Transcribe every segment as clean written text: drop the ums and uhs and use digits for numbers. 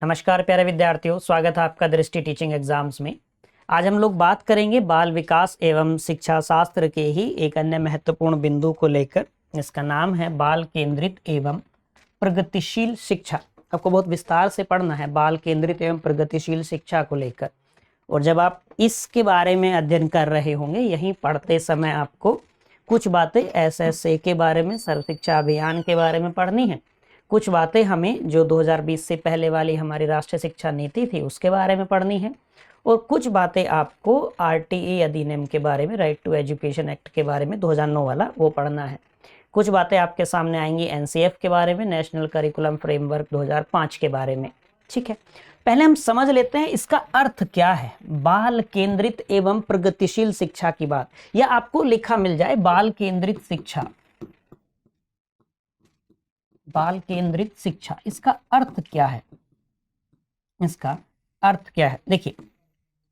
नमस्कार प्यारे विद्यार्थियों, स्वागत है आपका दृष्टि टीचिंग एग्जाम्स में। आज हम लोग बात करेंगे बाल विकास एवं शिक्षा शास्त्र के ही एक अन्य महत्वपूर्ण बिंदु को लेकर। इसका नाम है बाल केंद्रित एवं प्रगतिशील शिक्षा। आपको बहुत विस्तार से पढ़ना है बाल केंद्रित एवं प्रगतिशील शिक्षा को लेकर। और जब आप इसके बारे में अध्ययन कर रहे होंगे, यहीं पढ़ते समय आपको कुछ बातें SSA के बारे में, सर्व शिक्षा अभियान के बारे में पढ़नी है। कुछ बातें हमें जो 2020 से पहले वाली हमारी राष्ट्रीय शिक्षा नीति थी उसके बारे में पढ़नी है, और कुछ बातें आपको RTE अधिनियम के बारे में, राइट टू एजुकेशन एक्ट के बारे में 2009 वाला, वो पढ़ना है। कुछ बातें आपके सामने आएंगी NCF के बारे में, नेशनल करिकुलम फ्रेमवर्क 2005 के बारे में। ठीक है, पहले हम समझ लेते हैं इसका अर्थ क्या है। बाल केंद्रित एवं प्रगतिशील शिक्षा की बात, या आपको लिखा मिल जाए बाल केंद्रित शिक्षा, बाल केंद्रित शिक्षा, इसका अर्थ क्या है? इसका अर्थ क्या है? देखिए,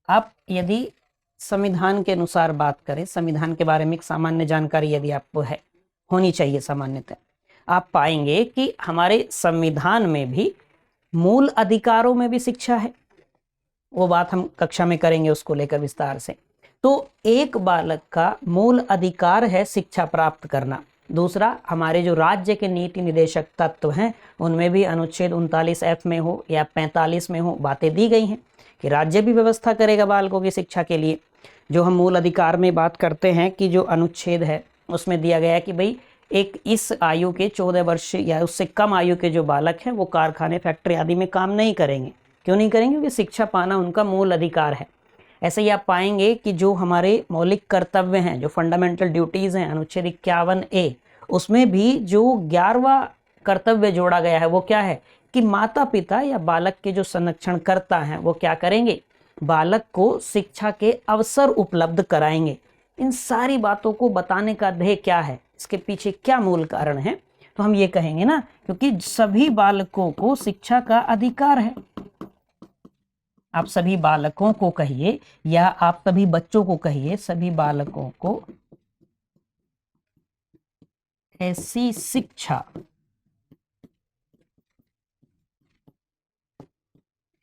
आप यदि संविधान के अनुसार बात करें, संविधान के बारे में एक सामान्य जानकारी यदि आपको है, होनी चाहिए सामान्यतः, आप पाएंगे कि हमारे संविधान में भी मूल अधिकारों में भी शिक्षा है। वो बात हम कक्षा में करेंगे उसको लेकर विस्तार से। तो एक बालक का मूल अधिकार है शिक्षा प्राप्त करना। दूसरा, हमारे जो राज्य के नीति निदेशक तत्व हैं उनमें भी अनुच्छेद 39F में हो या 45 में हो, बातें दी गई हैं कि राज्य भी व्यवस्था करेगा बालकों की शिक्षा के लिए। जो हम मूल अधिकार में बात करते हैं कि जो अनुच्छेद है उसमें दिया गया है कि भाई एक इस आयु के 14 वर्ष या उससे कम आयु के जो बालक हैं वो कारखाने, फैक्ट्री आदि में काम नहीं करेंगे। क्यों नहीं करेंगे? क्योंकि शिक्षा पाना उनका मूल अधिकार है। ऐसे ही आप पाएंगे कि जो हमारे मौलिक कर्तव्य हैं, जो फंडामेंटल ड्यूटीज़ हैं, अनुच्छेद 51A, उसमें भी जो 11वां कर्तव्य जोड़ा गया है वो क्या है कि माता पिता या बालक के जो संरक्षण करता है वो क्या करेंगे? बालक को शिक्षा के अवसर उपलब्ध कराएंगे। इन सारी बातों को बताने का ध्येय क्या है, इसके पीछे क्या मूल कारण है? तो हम ये कहेंगे ना, क्योंकि सभी बालकों को शिक्षा का अधिकार है। आप सभी बालकों को कहिए या आप सभी बच्चों को कहिए, सभी बालकों को ऐसी शिक्षा,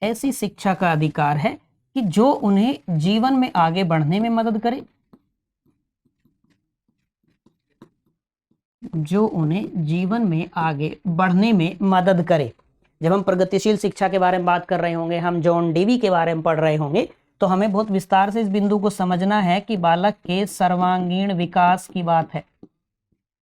ऐसी शिक्षा का अधिकार है कि जो उन्हें जीवन में आगे बढ़ने में मदद करे, जो उन्हें जीवन में आगे बढ़ने में मदद करे। जब हम प्रगतिशील शिक्षा के बारे में बात कर रहे होंगे, हम जॉन डीवी के बारे में पढ़ रहे होंगे, तो हमें बहुत विस्तार से इस बिंदु को समझना है कि बालक के सर्वांगीण विकास की बात है।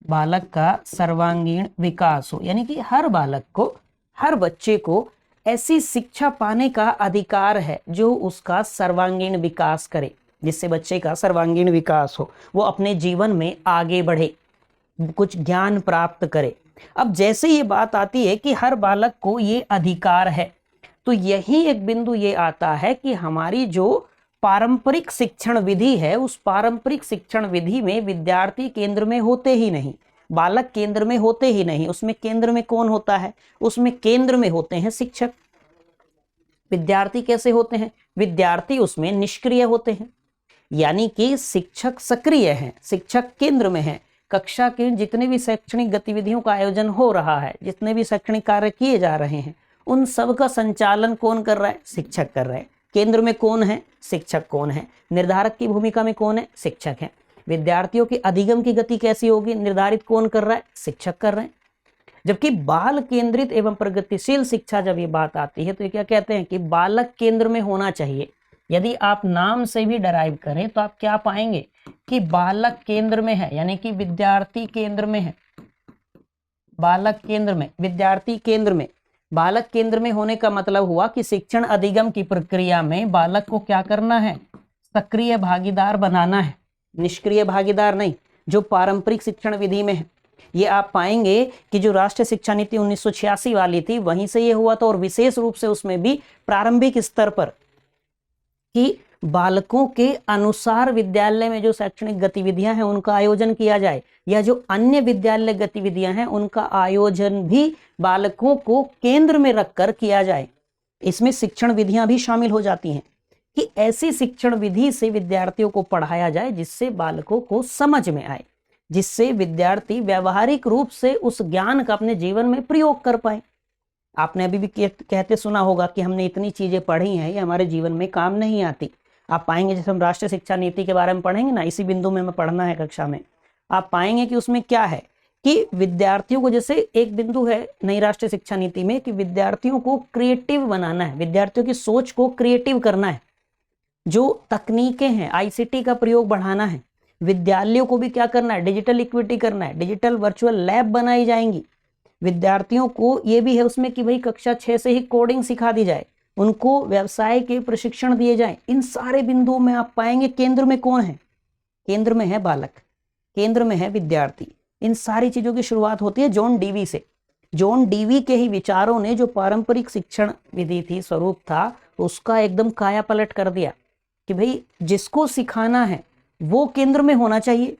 बालक का सर्वांगीण विकास हो, यानी कि हर बालक को, हर बच्चे को ऐसी शिक्षा पाने का अधिकार है जो उसका सर्वांगीण विकास करे, जिससे बच्चे का सर्वांगीण विकास हो, वो अपने जीवन में आगे बढ़े, कुछ ज्ञान प्राप्त करे। अब जैसे ये बात आती है कि हर बालक को ये अधिकार है, तो यही एक बिंदु ये आता है कि हमारी जो पारंपरिक शिक्षण विधि है, उस पारंपरिक शिक्षण विधि में विद्यार्थी केंद्र में होते ही नहीं, बालक केंद्र में होते ही नहीं। उसमें केंद्र में कौन होता है? उसमें केंद्र में होते हैं शिक्षक। विद्यार्थी कैसे होते हैं? विद्यार्थी उसमें निष्क्रिय होते हैं, यानी कि शिक्षक सक्रिय हैं, शिक्षक केंद्र में हैं। कक्षा के जितने भी शैक्षणिक गतिविधियों का आयोजन हो रहा है, जितने भी शैक्षणिक कार्य किए जा रहे हैं, उन सब का संचालन कौन कर रहा है? शिक्षक कर रहे हैं। केंद्र में कौन है? शिक्षक कौन है? निर्धारक की भूमिका में कौन है? शिक्षक है। विद्यार्थियों की अधिगम की गति कैसी होगी, निर्धारित कौन कर रहा है? शिक्षक कर रहे हैं। जबकि बाल केंद्रित एवं प्रगतिशील शिक्षा जब ये बात आती है तो ये क्या कहते हैं कि बालक केंद्र में होना चाहिए। यदि आप नाम से भी डराइव करें तो आप क्या पाएंगे कि बालक केंद्र में है, यानी कि विद्यार्थी केंद्र में है। बालक केंद्र में, विद्यार्थी केंद्र में। बालक केंद्र में होने का मतलब हुआ कि शिक्षण अधिगम की प्रक्रिया में बालक को क्या करना है? सक्रिय भागीदार बनाना है, निष्क्रिय भागीदार नहीं, जो पारंपरिक शिक्षण विधि में है। ये आप पाएंगे कि जो राष्ट्रीय शिक्षा नीति 1986 वाली थी, वहीं से ये हुआ था, और विशेष रूप से उसमें भी प्रारंभिक स्तर पर कि बालकों के अनुसार विद्यालय में जो शैक्षणिक गतिविधियां हैं उनका आयोजन किया जाए, या जो अन्य विद्यालय गतिविधियां हैं उनका आयोजन भी बालकों को केंद्र में रखकर किया जाए। इसमें शिक्षण विधियां भी शामिल हो जाती हैं कि ऐसी शिक्षण विधि से विद्यार्थियों को पढ़ाया जाए जिससे बालकों को समझ में आए, जिससे विद्यार्थी व्यवहारिक रूप से उस ज्ञान का अपने जीवन में प्रयोग कर पाए। आपने अभी भी कहते सुना होगा कि हमने इतनी चीजें पढ़ी हैं, ये हमारे जीवन में काम नहीं आती। आप पाएंगे जैसे हम राष्ट्रीय शिक्षा नीति के बारे में पढ़ेंगे ना, इसी बिंदु में हमें पढ़ना है कक्षा में, आप पाएंगे कि उसमें क्या है कि विद्यार्थियों को, जैसे एक बिंदु है नई राष्ट्रीय शिक्षा नीति में कि विद्यार्थियों को क्रिएटिव बनाना है, विद्यार्थियों की सोच को क्रिएटिव करना है, जो तकनीकें हैं आईसीटी का प्रयोग बढ़ाना है, विद्यालयों को भी क्या करना है, डिजिटल इक्विटी करना है, डिजिटल वर्चुअल लैब बनाई जाएंगी, विद्यार्थियों को ये भी है उसमें कि भाई कक्षा 6 से ही कोडिंग सिखा दी जाए, उनको व्यवसाय के प्रशिक्षण दिए जाएं। इन सारे बिंदुओं में आप पाएंगे केंद्र में कौन है, केंद्र में है बालक, केंद्र में है विद्यार्थी। इन सारी चीजों की शुरुआत होती है जॉन डीवी से। जॉन डीवी के ही विचारों ने जो पारंपरिक शिक्षण विधि थी, स्वरूप था, उसका एकदम काया पलट कर दिया कि भाई जिसको सिखाना है वो केंद्र में होना चाहिए,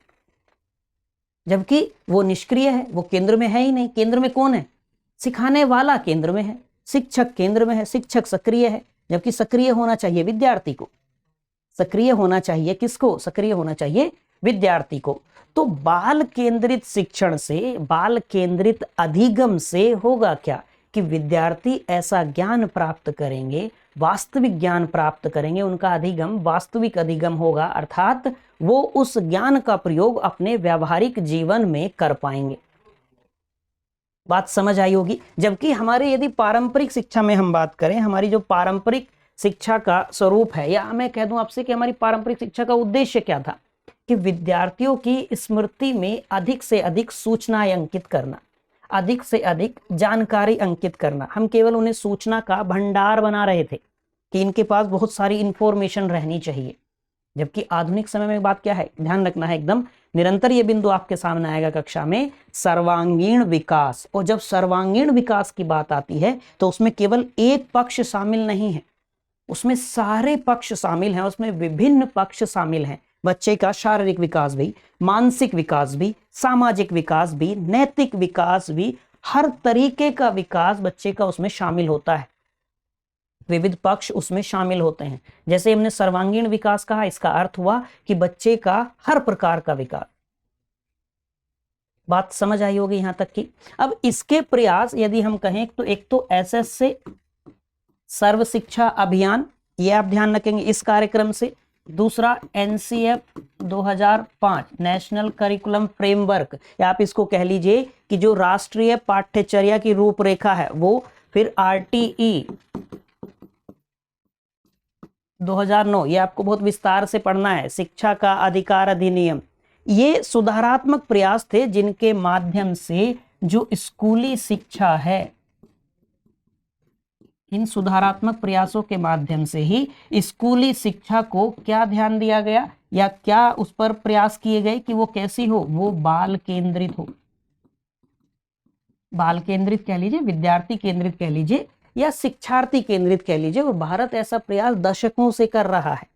जबकि वो निष्क्रिय है, वो केंद्र में है ही नहीं। केंद्र में कौन है, सिखाने वाला केंद्र में है, शिक्षक केंद्र में है, शिक्षक सक्रिय है, जबकि सक्रिय होना चाहिए विद्यार्थी को, सक्रिय होना चाहिए किसको, सक्रिय होना चाहिए विद्यार्थी को। तो बाल केंद्रित शिक्षण से, बाल केंद्रित अधिगम से होगा क्या कि विद्यार्थी ऐसा ज्ञान प्राप्त करेंगे, वास्तविक ज्ञान प्राप्त करेंगे, उनका अधिगम वास्तविक अधिगम होगा, अर्थात वो उस ज्ञान का प्रयोग अपने व्यावहारिक जीवन में कर पाएंगे। बात समझ आई होगी। जबकि हमारे यदि पारंपरिक शिक्षा में हम बात करें, हमारी जो पारंपरिक शिक्षा का स्वरूप है, या मैं कह दूं आपसे कि हमारी पारंपरिक शिक्षा का उद्देश्य क्या था कि विद्यार्थियों की स्मृति में अधिक से अधिक सूचनाएं अंकित करना, अधिक से अधिक जानकारी अंकित करना। हम केवल उन्हें सूचना का भंडार बना रहे थे कि इनके पास बहुत सारी इंफॉर्मेशन रहनी चाहिए। जबकि आधुनिक समय में बात क्या है, ध्यान रखना है एकदम, निरंतर ये बिंदु आपके सामने आएगा कक्षा में, सर्वांगीण विकास। और जब सर्वांगीण विकास की बात आती है तो उसमें केवल एक पक्ष शामिल नहीं है, उसमें सारे पक्ष शामिल हैं, उसमें विभिन्न पक्ष शामिल हैं। बच्चे का शारीरिक विकास भी, मानसिक विकास भी, सामाजिक विकास भी, नैतिक विकास भी, हर तरीके का विकास बच्चे का उसमें शामिल होता है, विविध पक्ष उसमें शामिल होते हैं। जैसे हमने सर्वांगीण विकास कहा, इसका अर्थ हुआ कि बच्चे का हर प्रकार का विकास। बात समझ आई होगी यहां तक की। अब इसके प्रयास यदि हम कहें तो एक तो एसएस से सर्व शिक्षा अभियान, ये आप ध्यान रखेंगे इस कार्यक्रम से। दूसरा एनसीएफ 2005 नेशनल करिकुलम फ्रेमवर्क, या आप इसको कह लीजिए कि जो राष्ट्रीय पाठ्यचर्या की रूपरेखा है वो। फिर आरटीई 2009, ये आपको बहुत विस्तार से पढ़ना है, शिक्षा का अधिकार अधिनियम। ये सुधारात्मक प्रयास थे जिनके माध्यम से जो स्कूली शिक्षा है, इन सुधारात्मक प्रयासों के माध्यम से ही स्कूली शिक्षा को क्या ध्यान दिया गया या क्या उस पर प्रयास किए गए कि वो कैसी हो, वो बाल केंद्रित हो। बाल केंद्रित कह लीजिए, विद्यार्थी केंद्रित कह लीजिए, या शिक्षार्थी केंद्रित कह लीजिए। और भारत ऐसा प्रयास दशकों से कर रहा है।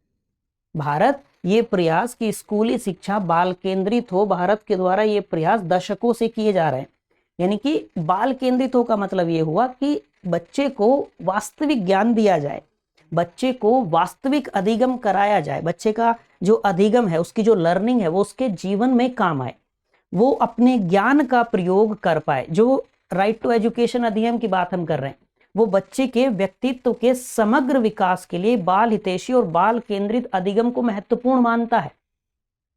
भारत ये प्रयास कि स्कूली शिक्षा बाल केंद्रित हो, भारत के द्वारा ये प्रयास दशकों से किए जा रहे हैं। यानी कि बाल केंद्रित हो का मतलब ये हुआ कि बच्चे को वास्तविक ज्ञान दिया जाए, बच्चे को वास्तविक अधिगम कराया जाए, बच्चे का जो अधिगम है, उसकी जो लर्निंग है, वो उसके जीवन में काम आए, वो अपने ज्ञान का प्रयोग कर पाए। जो राइट टू एजुकेशन अधिनियम की बात हम कर रहे हैं, वो बच्चे के व्यक्तित्व के समग्र विकास के लिए बाल हितैषी और बाल केंद्रित अधिगम को महत्वपूर्ण मानता है।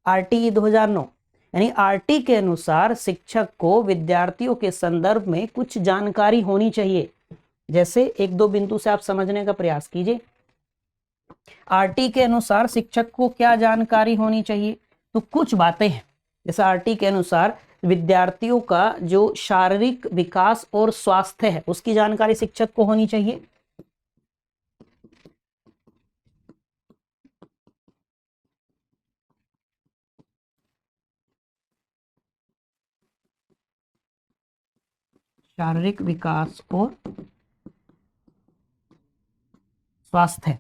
आरटीई 2009, यानी आरटी के अनुसार शिक्षक को विद्यार्थियों के संदर्भ में कुछ जानकारी होनी चाहिए। जैसे एक दो बिंदु से आप समझने का प्रयास कीजिए। आरटी के अनुसार शिक्षक को क्या जानकारी होनी चाहिए, तो कुछ बातें हैं। जैसे आरटी के अनुसार विद्यार्थियों का जो शारीरिक विकास और स्वास्थ्य है, उसकी जानकारी शिक्षक को होनी चाहिए। शारीरिक विकास और स्वास्थ्य।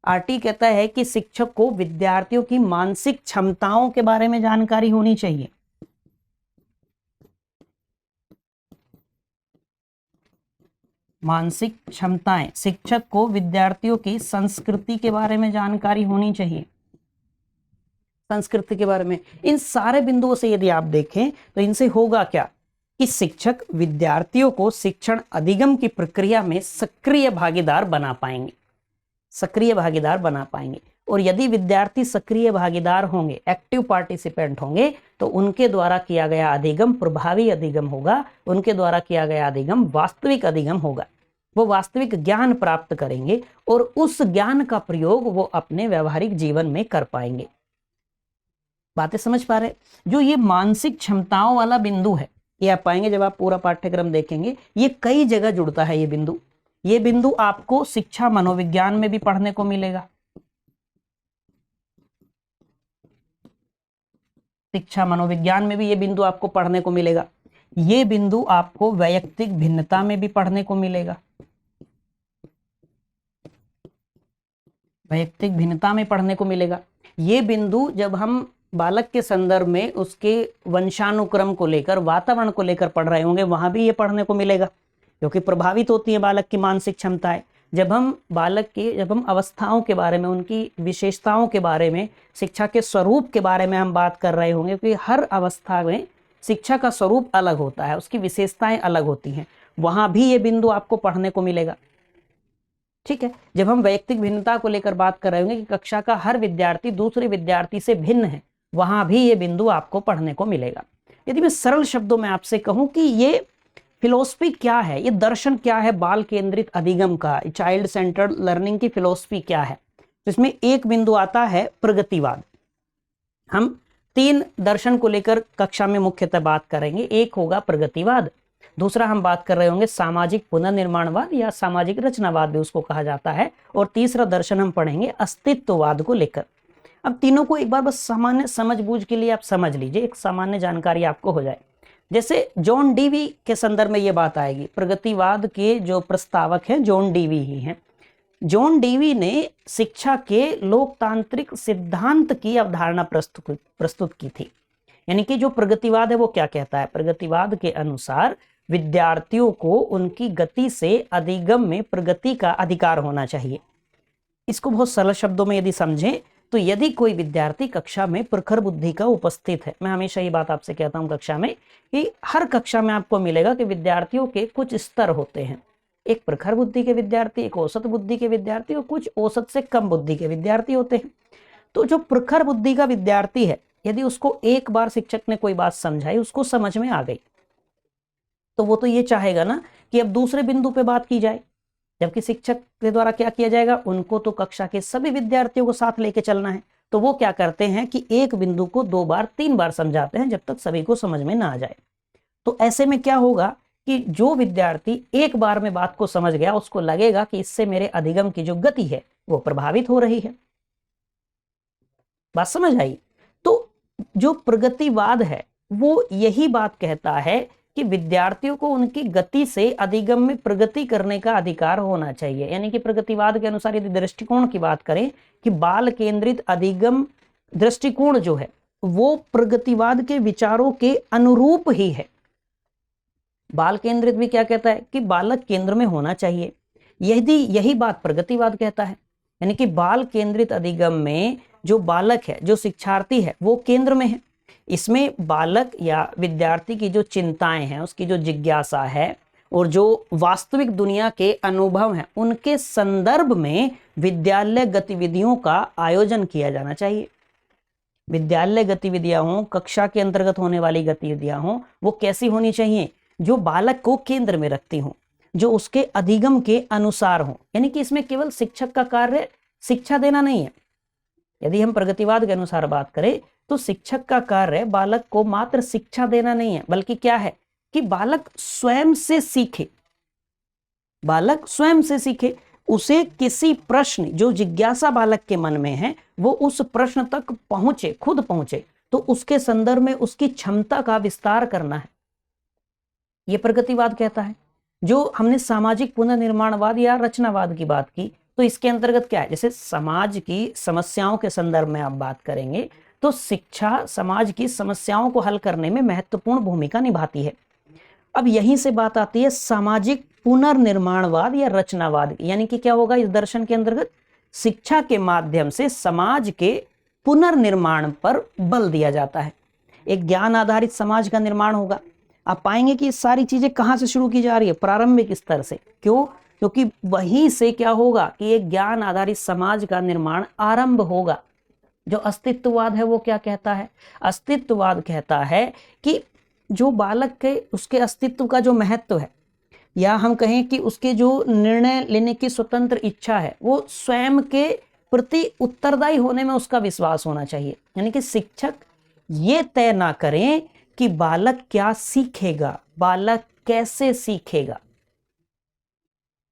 आरटी कहता है कि शिक्षक को विद्यार्थियों की मानसिक क्षमताओं के बारे में जानकारी होनी चाहिए। मानसिक क्षमताएं, शिक्षक को विद्यार्थियों की संस्कृति के बारे में जानकारी होनी चाहिए, संस्कृति के बारे में। इन सारे बिंदुओं से यदि आप देखें तो इनसे होगा क्या कि शिक्षक विद्यार्थियों को शिक्षण अधिगम की प्रक्रिया में सक्रिय भागीदार बना पाएंगे, सक्रिय भागीदार बना पाएंगे। और यदि विद्यार्थी सक्रिय भागीदार होंगे, एक्टिव पार्टिसिपेंट होंगे, तो उनके द्वारा किया गया अधिगम प्रभावी अधिगम होगा, उनके द्वारा किया गया अधिगम वास्तविक अधिगम होगा। वो वास्तविक ज्ञान प्राप्त करेंगे और उस ज्ञान का प्रयोग वो अपने व्यवहारिक जीवन में कर पाएंगे। बातें समझ पा रहे? जो ये मानसिक क्षमताओं वाला बिंदु है, ये आप पाएंगे जब आप पूरा पाठ्यक्रम देखेंगे, ये कई जगह जुड़ता है। ये बिंदु आपको शिक्षा मनोविज्ञान में भी पढ़ने को मिलेगा, शिक्षा मनोविज्ञान में भी ये बिंदु आपको पढ़ने को मिलेगा। ये बिंदु आपको वैयक्तिक भिन्नता में भी पढ़ने को मिलेगा, वैयक्तिक भिन्नता में पढ़ने को मिलेगा। ये बिंदु जब हम बालक के संदर्भ में उसके वंशानुक्रम को लेकर, वातावरण को लेकर पढ़ रहे होंगे, वहां भी ये पढ़ने को मिलेगा, क्योंकि प्रभावित होती है बालक की मानसिक क्षमताएं। जब हम अवस्थाओं के बारे में, उनकी विशेषताओं के बारे में, शिक्षा के स्वरूप के बारे में हम बात कर रहे होंगे, क्योंकि हर अवस्था में शिक्षा का स्वरूप अलग होता है, उसकी विशेषताएं अलग होती हैं, वहां भी ये बिंदु आपको पढ़ने को मिलेगा। ठीक है। जब हम वैयक्तिक भिन्नता को लेकर बात कर रहे होंगे कि कक्षा का हर विद्यार्थी दूसरे विद्यार्थी से भिन्न है, वहां भी ये बिंदु आपको पढ़ने को मिलेगा। यदि मैं सरल शब्दों में आपसे कहूं कि ये फिलॉसफी क्या है, ये दर्शन क्या है बाल केंद्रित अधिगम का, चाइल्ड सेंटर्ड लर्निंग की फिलॉसफी क्या है, तो इसमें एक बिंदु आता है प्रगतिवाद। हम 3 दर्शन को लेकर कक्षा में मुख्यतः बात करेंगे। एक होगा प्रगतिवाद, दूसरा हम बात कर रहे होंगे सामाजिक पुनर्निर्माणवाद या सामाजिक रचनावाद भी उसको कहा जाता है, और तीसरा दर्शन हम पढ़ेंगे अस्तित्ववाद को लेकर। अब तीनों को एक बार बस सामान्य समझ बूझ के लिए आप समझ लीजिए, एक सामान्य जानकारी आपको हो जाए। जैसे जॉन डीवी के संदर्भ में ये बात आएगी, प्रगतिवाद के जो प्रस्तावक हैं जॉन डीवी ही हैं। जॉन डीवी ने शिक्षा के लोकतांत्रिक सिद्धांत की अवधारणा प्रस्तुत की थी। यानी कि जो प्रगतिवाद है वो क्या कहता है, प्रगतिवाद के अनुसार विद्यार्थियों को उनकी गति से अधिगम में प्रगति का अधिकार होना चाहिए। इसको बहुत सरल शब्दों में यदि समझें तो यदि कोई विद्यार्थी कक्षा में प्रखर बुद्धि का उपस्थित है, मैं हमेशा ये बात आपसे कहता हूं कक्षा में कि हर कक्षा में आपको मिलेगा कि विद्यार्थियों के कुछ स्तर होते हैं, एक प्रखर बुद्धि के विद्यार्थी, एक औसत बुद्धि के विद्यार्थी और कुछ औसत से कम बुद्धि के विद्यार्थी होते हैं। तो जो प्रखर बुद्धि का विद्यार्थी है, यदि उसको एक बार शिक्षक ने कोई बात समझाई, उसको समझ में आ गई, तो वो तो ये चाहेगा ना कि अब दूसरे बिंदु पे बात की जाए, जबकि शिक्षक के द्वारा क्या किया जाएगा, उनको तो कक्षा के सभी विद्यार्थियों को साथ लेके चलना है। तो वो क्या करते हैं कि एक बिंदु को 2 बार 3 बार समझाते हैं, जब तक सभी को समझ में ना आ जाए। तो ऐसे में क्या होगा कि जो विद्यार्थी एक बार में बात को समझ गया, उसको लगेगा कि इससे मेरे अधिगम की जो गति है वो प्रभावित हो रही है। बात समझ आई? तो जो प्रगतिवाद है वो यही बात कहता है कि विद्यार्थियों को उनकी गति से अधिगम में प्रगति करने का अधिकार होना चाहिए। यानी कि प्रगतिवाद के अनुसार यदि दृष्टिकोण की बात करें कि बाल केंद्रित अधिगम दृष्टिकोण जो है वो प्रगतिवाद के विचारों के अनुरूप ही है। बाल केंद्रित भी क्या कहता है कि बालक केंद्र में होना चाहिए, यही बात प्रगतिवाद कहता है। यानी कि बाल केंद्रित अधिगम में जो बालक है, जो शिक्षार्थी है, वो केंद्र में है। इसमें बालक या विद्यार्थी की जो चिंताएं हैं, उसकी जो जिज्ञासा है और जो वास्तविक दुनिया के अनुभव हैं, उनके संदर्भ में विद्यालय गतिविधियों का आयोजन किया जाना चाहिए। विद्यालय गतिविधियां हों, कक्षा के अंतर्गत होने वाली गतिविधियां हों, वो कैसी होनी चाहिए, जो बालक को केंद्र में रखती हों, जो उसके अधिगम के अनुसार हों। यानी कि इसमें केवल शिक्षक का कार्य शिक्षा देना नहीं है। यदि हम प्रगतिवाद के अनुसार बात करें तो शिक्षक का कार्य बालक को मात्र शिक्षा देना नहीं है, बल्कि क्या है कि बालक स्वयं से सीखे, बालक स्वयं से सीखे। उसे किसी प्रश्न, जो जिज्ञासा बालक के मन में है, वो उस प्रश्न तक पहुंचे, खुद पहुंचे, तो उसके संदर्भ में उसकी क्षमता का विस्तार करना है, ये प्रगतिवाद कहता है। जो हमने सामाजिक पुनर्निर्माणवाद या रचनावाद की बात की, तो इसके अंतर्गत क्या है, जैसे समाज की समस्याओं के संदर्भ में आप बात करेंगे तो शिक्षा समाज की समस्याओं को हल करने में महत्वपूर्ण भूमिका निभाती है। अब यहीं से बात आती है सामाजिक पुनर्निर्माणवाद या रचनावाद। यानी कि क्या होगा इस दर्शन के अंतर्गत, शिक्षा के माध्यम से समाज के पुनर्निर्माण पर बल दिया जाता है। एक ज्ञान आधारित समाज का निर्माण होगा। आप पाएंगे कि सारी चीजें कहाँ से शुरू की जा रही है, प्रारंभिक स्तर से। क्यों? क्योंकि वहीं से क्या होगा कि एक ज्ञान आधारित समाज का निर्माण आरंभ होगा। जो अस्तित्ववाद है वो क्या कहता है? अस्तित्ववाद कहता है कि जो बालक के उसके अस्तित्व का जो महत्व है, या हम कहें कि उसके जो निर्णय लेने की स्वतंत्र इच्छा है, वो स्वयं के प्रति उत्तरदायी होने में उसका विश्वास होना चाहिए। यानी कि शिक्षक ये तय ना करें कि बालक क्या सीखेगा, बालक कैसे सीखेगा।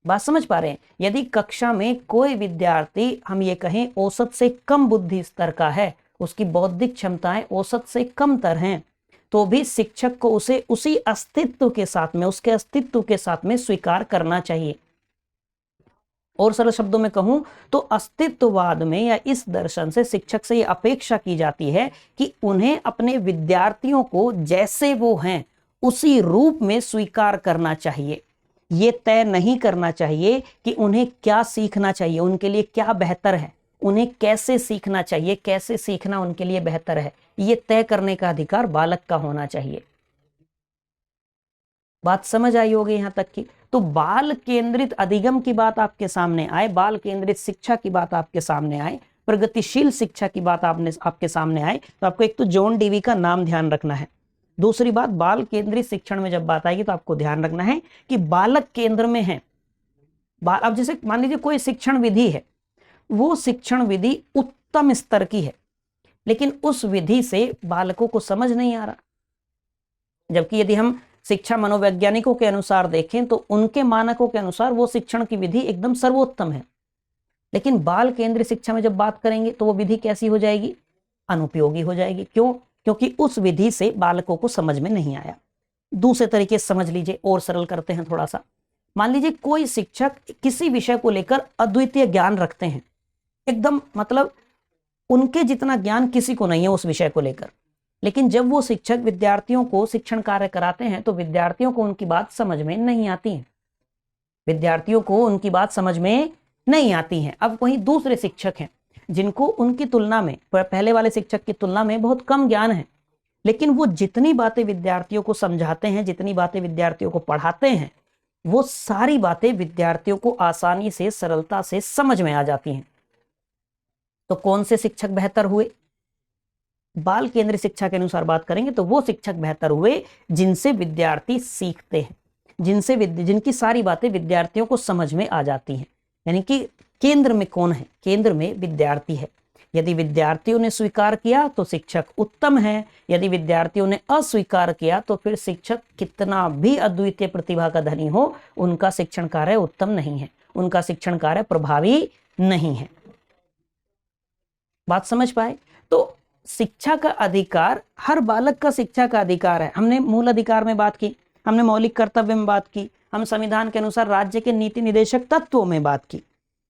बात समझ पा रहे हैं? यदि कक्षा में कोई विद्यार्थी हम ये कहें औसत से कम बुद्धि स्तर का है, उसकी बौद्धिक क्षमताएं औसत से कमतर हैं, तो भी शिक्षक को उसे उसी अस्तित्व के साथ में, उसके अस्तित्व के साथ में स्वीकार करना चाहिए। और सरल शब्दों में कहूं तो अस्तित्ववाद में या इस दर्शन से शिक्षक से यह अपेक्षा की जाती है कि उन्हें अपने विद्यार्थियों को जैसे वो हैं उसी रूप में स्वीकार करना चाहिए। ये तय नहीं करना चाहिए कि उन्हें क्या सीखना चाहिए, उनके लिए क्या बेहतर है, उन्हें कैसे सीखना चाहिए, कैसे सीखना उनके लिए बेहतर है, ये तय करने का अधिकार बालक का होना चाहिए। बात समझ आई होगी यहां तक की? तो बाल केंद्रित अधिगम की बात आपके सामने आए, बाल केंद्रित शिक्षा की बात आपके सामने आए, प्रगतिशील शिक्षा की बात आपके सामने आए, तो आपको एक तो जॉन डीवी का नाम ध्यान रखना है। दूसरी बात, बाल केंद्रित शिक्षण में जब बात आएगी तो आपको ध्यान रखना है कि बालक केंद्र में है। अब जैसे मान लीजिए कोई शिक्षण विधि है, वो शिक्षण विधि उत्तम स्तर की है, लेकिन उस विधि से बालकों को समझ नहीं आ रहा। जबकि यदि हम शिक्षा मनोवैज्ञानिकों के अनुसार देखें तो उनके मानकों के अनुसार वो शिक्षण की विधि एकदम सर्वोत्तम है। लेकिन बाल केंद्रित शिक्षा में जब बात करेंगे तो वो विधि कैसी हो जाएगी? अनुपयोगी हो जाएगी। क्यों? क्योंकि उस विधि से बालकों को समझ में नहीं आया। दूसरे तरीके से समझ लीजिए, और सरल करते हैं थोड़ा सा। मान लीजिए कोई शिक्षक किसी विषय को लेकर अद्वितीय ज्ञान रखते हैं, एकदम मतलब उनके जितना ज्ञान किसी को नहीं है उस विषय को लेकर, लेकिन जब वो शिक्षक विद्यार्थियों को शिक्षण कार्य कराते हैं तो विद्यार्थियों को उनकी बात समझ में नहीं आती है, विद्यार्थियों को उनकी बात समझ में नहीं आती है। अब वहीं दूसरे शिक्षक हैं जिनको उनकी तुलना में, पहले वाले शिक्षक की तुलना में बहुत कम ज्ञान है, लेकिन वो जितनी बातें विद्यार्थियों को समझाते हैं, जितनी बातें विद्यार्थियों को पढ़ाते हैं, वो सारी बातें विद्यार्थियों को आसानी से, सरलता से समझ में आ जाती हैं। तो कौन से शिक्षक बेहतर हुए? बाल केंद्रीय शिक्षा के अनुसार बात करेंगे तो वो शिक्षक बेहतर हुए जिनसे विद्यार्थी सीखते हैं, जिनकी सारी बातें विद्यार्थियों को समझ में आ जाती हैं। यानी कि केंद्र में कौन है? केंद्र में विद्यार्थी है। यदि विद्यार्थियों ने स्वीकार किया तो शिक्षक उत्तम है, यदि विद्यार्थियों ने अस्वीकार किया तो फिर शिक्षक कितना भी अद्वितीय प्रतिभा का धनी हो, उनका शिक्षण कार्य उत्तम नहीं है, उनका शिक्षण कार्य प्रभावी नहीं है। बात समझ पाए? तो शिक्षा का अधिकार हर बालक का शिक्षा का अधिकार है। हमने मूल अधिकार में बात की, हमने मौलिक कर्तव्य में बात की, हम संविधान के अनुसार राज्य के नीति निदेशक तत्वों में बात की।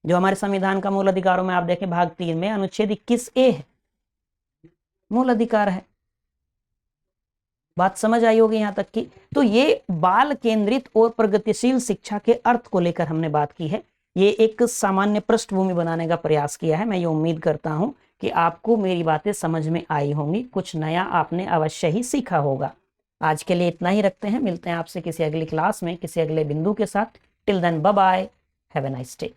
जो हमारे संविधान का मूल अधिकारों में आप देखें भाग 3 में अनुच्छेद 21A है, मूल अधिकार है। बात समझ आई होगी यहां तक की? तो ये बाल केंद्रित और प्रगतिशील शिक्षा के अर्थ को लेकर हमने बात की है। ये एक सामान्य पृष्ठभूमि बनाने का प्रयास किया है। मैं ये उम्मीद करता हूं कि आपको मेरी बातें समझ में आई होंगी, कुछ नया आपने अवश्य ही सीखा होगा। आज के लिए इतना ही रखते हैं, मिलते हैं आपसे किसी अगली क्लास में किसी अगले बिंदु के साथ। Till then bye bye, have a nice day.